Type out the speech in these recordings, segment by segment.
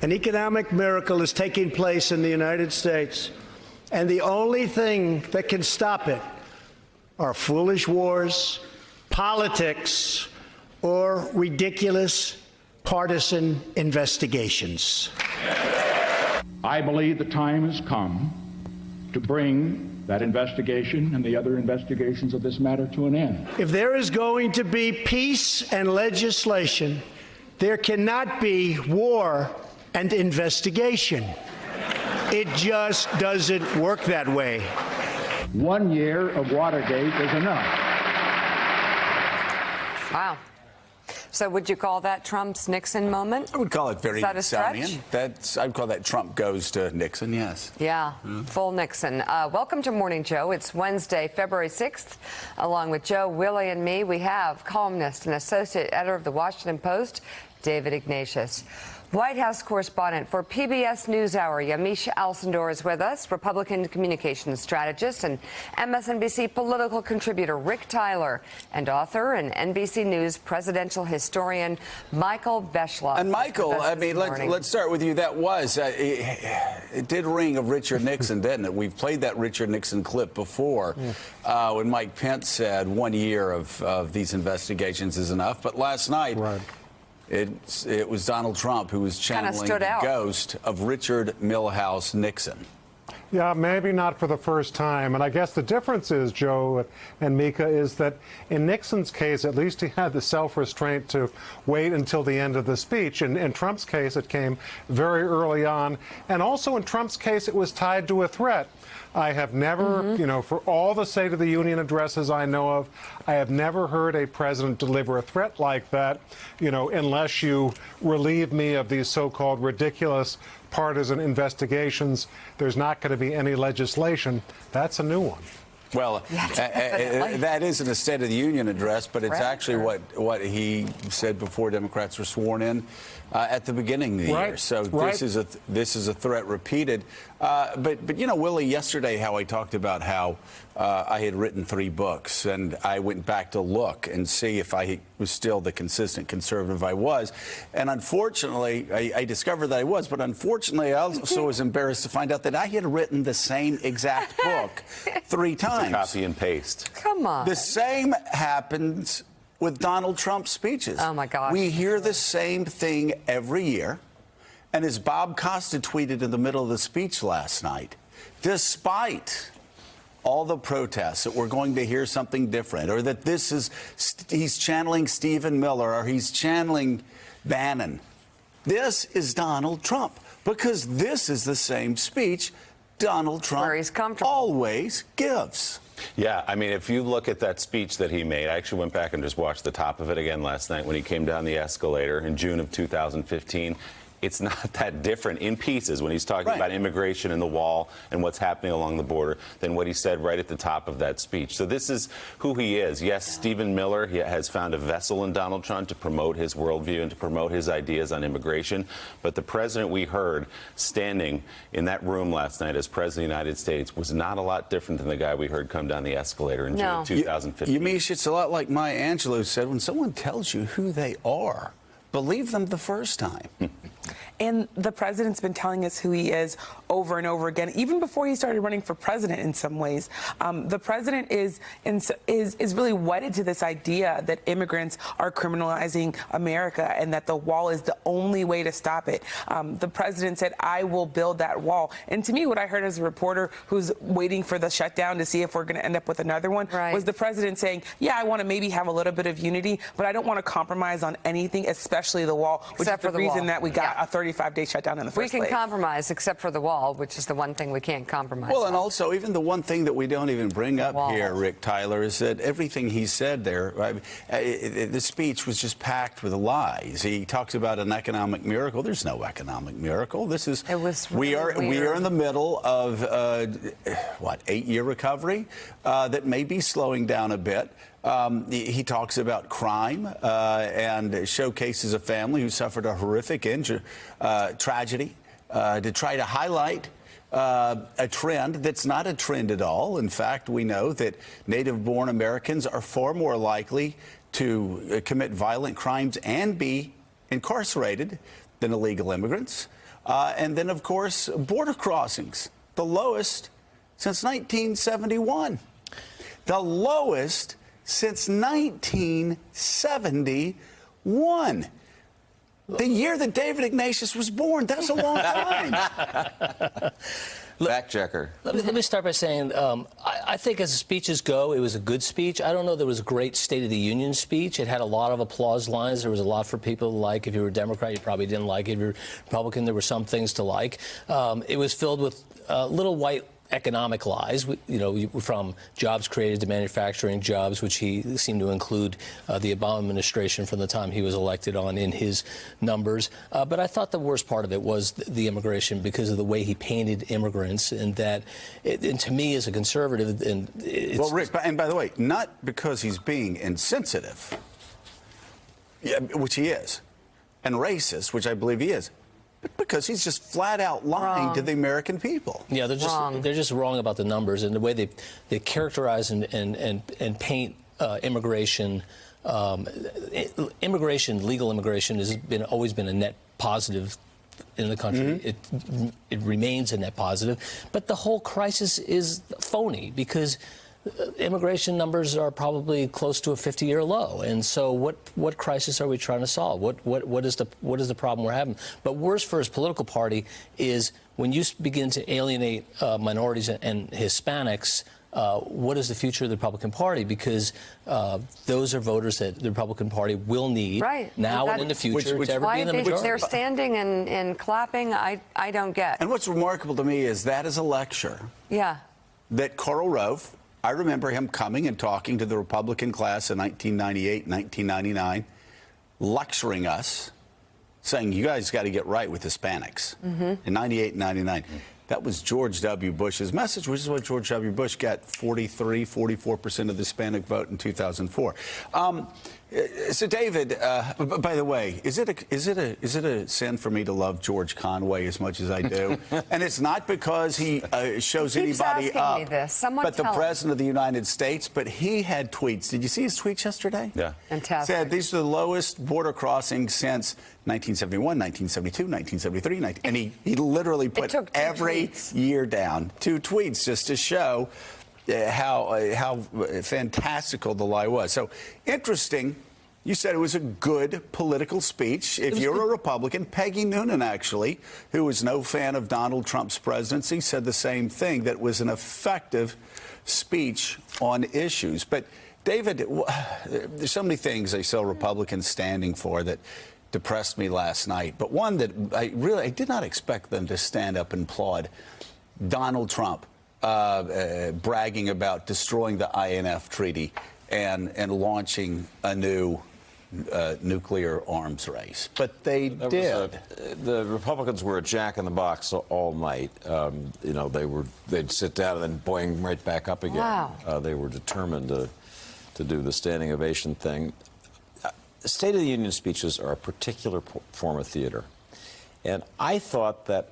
An economic miracle is taking place in the United States, and the only thing that can stop it are foolish wars, politics, or ridiculous partisan investigations. I believe the time has come to bring that investigation and the other investigations of this matter to an end. If there is going to be peace and legislation, there cannot be war and investigation. It just doesn't work that way. 1 year of Watergate is enough. Wow. So would you call that Trump's Nixon moment? I would call it very Nixonian. I'd call that Trump goes to Nixon, yes. Yeah, full Nixon. Welcome to Morning Joe. It's Wednesday, February 6th. Along with Joe, Willie, and me, we have columnist and associate editor of the Washington Post, David Ignatius. White House correspondent for PBS NewsHour, Yamiche Alcindor, is with us, Republican communications strategist, and MSNBC political contributor Rick Tyler, and author and NBC News presidential historian Michael Beschloss. And Michael, I mean, let's start with you. That was, it did ring of Richard Nixon, didn't it? We've played that Richard Nixon clip before when Mike Pence said 1 year of these investigations is enough. But last night, it was Donald Trump who was channeling the ghost of Richard Milhous Nixon. Yeah, maybe not for the first time. And I guess the difference is, Joe and Mika, is that in Nixon's case, at least he had the self-restraint to wait until the end of the speech. In Trump's case, it came very early on. And also in Trump's case, it was tied to a threat. I have never, you know, for all the State of the Union addresses I know of, I have never heard a president deliver a threat like that, you know, unless you relieve me of these so-called ridiculous partisan investigations. There's not going to be any legislation. That's a new one. Well, that isn't a State of the Union address, but it's actually what he said before Democrats were sworn in at the beginning of the year. So this is a threat repeated. But you know, Willie, yesterday how I talked about how I had written 3 books, and I went back to look and see if I was still the consistent conservative I was. And unfortunately, I discovered that I was. But unfortunately, I also was embarrassed to find out that I had written the same exact book 3 times. It's a copy and paste. Come on. The same happens with Donald Trump's speeches. Oh, my gosh. We hear the same thing every year. And as Bob Costa tweeted in the middle of the speech last night, despite all the protests that we're going to hear something different, or that he's channeling Stephen Miller, or he's channeling Bannon, this is Donald Trump, because this is the same speech Donald Trump always gives. Yeah, I mean, if you look at that speech that he made, I actually went back and just watched the top of it again last night when he came down the escalator in June of 2015. It's not that different in pieces when he's talking about immigration and the wall and what's happening along the border than what he said right at the top of that speech. So this is who he is. Yes, Stephen Miller has found a vessel in Donald Trump to promote his worldview and to promote his ideas on immigration. But the president we heard standing in that room last night as president of the United States was not a lot different than the guy we heard come down the escalator in June of 2015. Yamiche, it's a lot like Maya Angelou said, when someone tells you who they are, believe them the first time. And the president's been telling us who he is over and over again, even before he started running for president in some ways. The president is really wedded to this idea that immigrants are criminalizing America and that the wall is the only way to stop it. The president said, I will build that wall. And to me, what I heard as a reporter who's waiting for the shutdown to see if we're going to end up with another one was the president saying, yeah, I want to maybe have a little bit of unity, but I don't want to compromise on anything, especially the wall, which is the reason that we got a 35-day shutdown in the first place. We can compromise except for the wall, which is the one thing we can't compromise Well, on. and also, even the one thing that we don't even bring up here, Rick Tyler, is that everything he said there, the speech was just packed with lies. He talks about an economic miracle. There's no economic miracle. This is we are in the middle of 8-year recovery that may be slowing down a bit. He talks about crime and showcases a family who suffered a horrific tragedy to try to highlight a trend that's not a trend at all. In fact, we know that native-born Americans are far more likely to commit violent crimes and be incarcerated than illegal immigrants. And then, of course, border crossings, the lowest since 1971. The lowest since 1971. The year that David Ignatius was born. That's a long time. Fact checker. Let me start by saying I think as speeches go, it was a good speech. I don't know there was a great State of the Union speech. It had a lot of applause lines. There was a lot for people to like. If you were a Democrat, you probably didn't like it. If you were Republican, there were some things to like. It was filled with little white economic lies, from jobs created to manufacturing jobs, which he seemed to include the Obama administration from the time he was elected on in his numbers. But I thought the worst part of it was the immigration, because of the way he painted immigrants, and that, and to me as a conservative, and well, Rick, and by the way, not because he's being insensitive, which he is, and racist, which I believe he is, because he's just flat out lying to the American people. Yeah, they're just wrong about the numbers and the way they characterize and paint immigration. Legal immigration has always been a net positive in the country. It remains a net positive, but the whole crisis is phony, because immigration numbers are probably close to a 50-year low, and so what crisis are we trying to solve? What is the problem we're having? But worse for his political party is when you begin to alienate minorities and Hispanics. What is the future of the Republican Party? Because those are voters that the Republican Party will need now and in the future to ever be in the majority. They're standing and clapping. I don't get. And what's remarkable to me is that is a lecture. Yeah. That Karl Rove. I remember him coming and talking to the Republican class in 1998, 1999, lecturing us, saying, you guys got to get right with Hispanics in 98 and 99. That was George W. Bush's message, which is what George W. Bush got 44% of the Hispanic vote in 2004. So, David, by the way, is it a sin for me to love George Conway as much as I do? And it's not because he shows anybody up, but the President of the United States. But he had tweets. Did you see his tweets yesterday? Yeah. Fantastic. Said these are the lowest border crossings since 1971, 1972, 1973, and he literally put every year down. 2 tweets just to show how fantastical the lie was. So interesting. You said it was a good political speech. If you're a Republican, Peggy Noonan, actually, who was no fan of Donald Trump's presidency, said the same thing, that it was an effective speech on issues. But, David, there's so many things I saw Republicans standing for that depressed me last night. But one that I did not expect them to stand up and applaud Donald Trump bragging about destroying the INF Treaty and launching a new nuclear arms race. But they did. The Republicans were a jack in the box all night. They'd sit down and then boing right back up again. Wow. They were determined to do the standing ovation thing. State of the Union speeches are a particular form of theater. And I thought that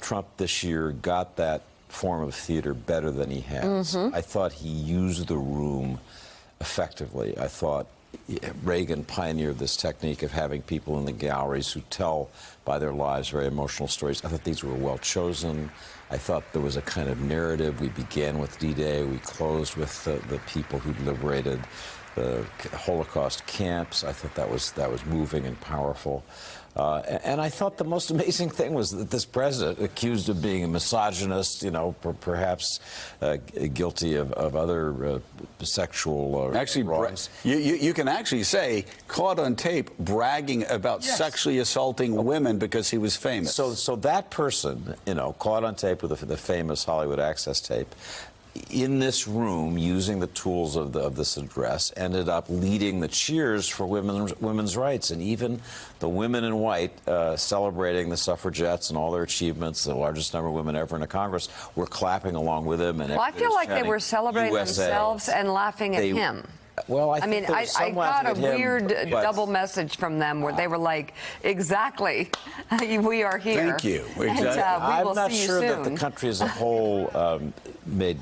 Trump this year got that form of theater better than he has. I thought he used the room effectively. I thought Reagan pioneered this technique of having people in the galleries who tell by their lives very emotional stories. I thought these were well chosen. I thought there was a kind of narrative. We began with D-Day. We closed with the people who liberated the Holocaust camps. I thought that was moving and powerful. And I thought the most amazing thing was that this president, accused of being a misogynist, perhaps guilty of other sexual actually wrongs. You can actually say caught on tape bragging about sexually assaulting women because he was famous. So that person, caught on tape with the famous Hollywood Access tape, in this room, using the tools of this address, ended up leading the cheers for women's rights. And even the women in white celebrating the suffragettes and all their achievements, the largest number of women ever in a Congress, were clapping along with him. And I feel like they were celebrating USA. themselves and laughing at him. Well, I mean, I got a weird double message from them where they were like, exactly, we are here. Thank you. And, I'm not see sure you that soon. the country as a whole made.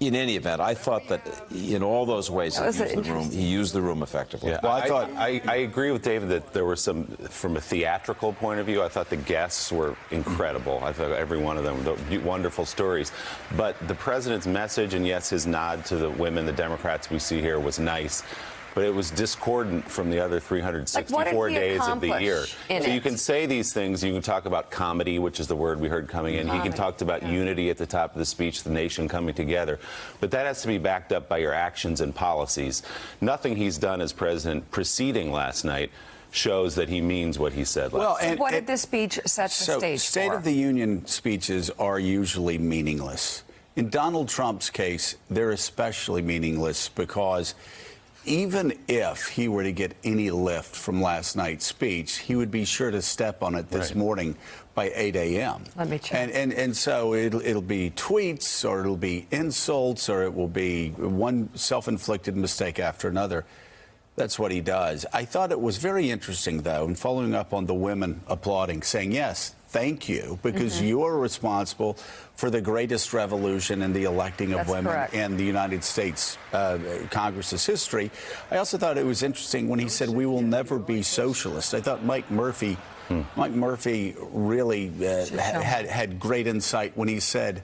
in any event, I thought that in all those ways he used the room effectively. Yeah, Well, I agree with David that there were some, from a theatrical point of view, I thought the guests were incredible. I thought every one of them, wonderful stories. But the president's message, and yes, his nod to the women, the Democrats we see here, was nice. But it was discordant from the other 364 days of the year. So you can say these things. You can talk about comedy, which is the word we heard coming in. He can talk about unity at the top of the speech, the nation coming together. But that has to be backed up by your actions and policies. Nothing he's done as president preceding last night shows that he means what he said last night. What did this speech set the stage for? State of the Union speeches are usually meaningless. In Donald Trump's case, they're especially meaningless because even if he were to get any lift from last night's speech, he would be sure to step on it this morning by 8 a.m. Let me check. And so it'll be tweets, or it'll be insults, or it will be one self-inflicted mistake after another. That's what he does. I thought it was very interesting, though, in following up on the women applauding, saying, yes, thank you, because you are responsible for the greatest revolution in the electing of women in the United States Congress's history. I also thought it was interesting when he said, we will never be socialist. I thought Mike Murphy really had great insight when he said,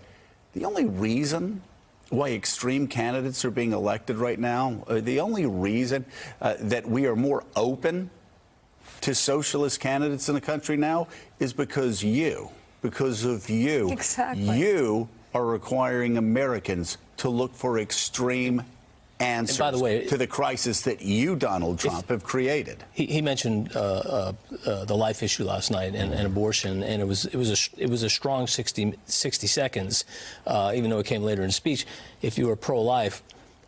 the only reason why extreme candidates are being elected right now, the only reason that we are more open to socialist candidates in the country now is because of you. Exactly. You are requiring Americans to look for extreme answers to the crisis that you, Donald Trump, have created. He mentioned the life issue last night and abortion, and it was a strong 60 seconds, even though it came later in speech, if you were pro-life.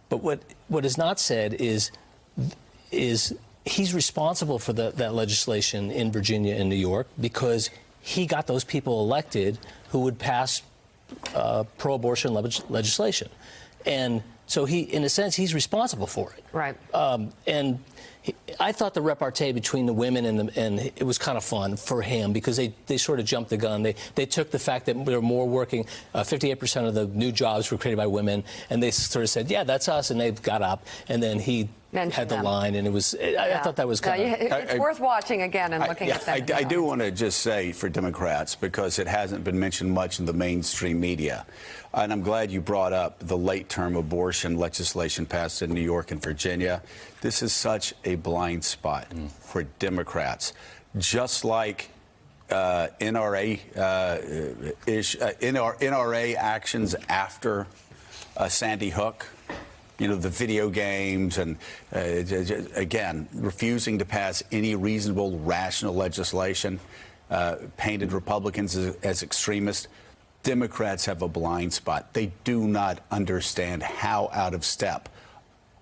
But what is not said is he's responsible for that legislation in Virginia and New York because he got those people elected who would pass pro-abortion legislation. And so in a sense, he's responsible for it. Right. I thought the repartee between the women and it was kind of fun for him because they sort of jumped the gun. They took the fact that there were more working, 58% of the new jobs were created by women, and they sort of said, yeah, that's us, and they got up, and then he had the line, and it was. I thought that was kind of. It's worth watching again and looking at that. I do want to just say for Democrats, because it hasn't been mentioned much in the mainstream media, and I'm glad you brought up the late-term abortion legislation passed in New York and Virginia. This is such a blind spot for Democrats, just like NRA actions after Sandy Hook. You know, the video games and, again, refusing to pass any reasonable, rational legislation, painted Republicans as extremists. Democrats have a blind spot. They do not understand how out of step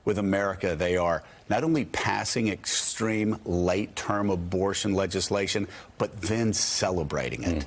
with America they are, not only passing extreme late-term abortion legislation, but then celebrating it.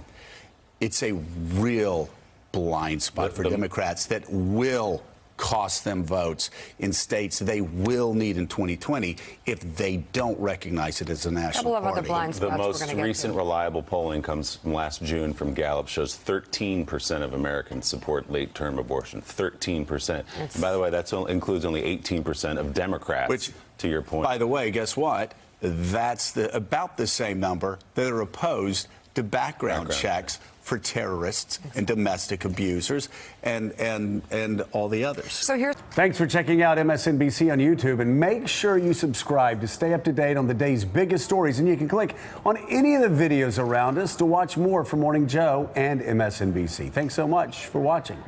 It's a real blind spot for Democrats that will cost them votes in states they will need in 2020 if they don't recognize it as a national party. Other blind spots the most recent reliable polling comes from last June from Gallup, shows 13% of Americans support late-term abortion. 13%. And by the way, that includes only 18% of Democrats, which, to your point. By the way, guess what? That's about the same number that are opposed to background checks for terrorists and domestic abusers and all the others. So Thanks for checking out MSNBC on YouTube, and make sure you subscribe to stay up to date on the day's biggest stories. And you can click on any of the videos around us to watch more from Morning Joe and MSNBC. Thanks so much for watching.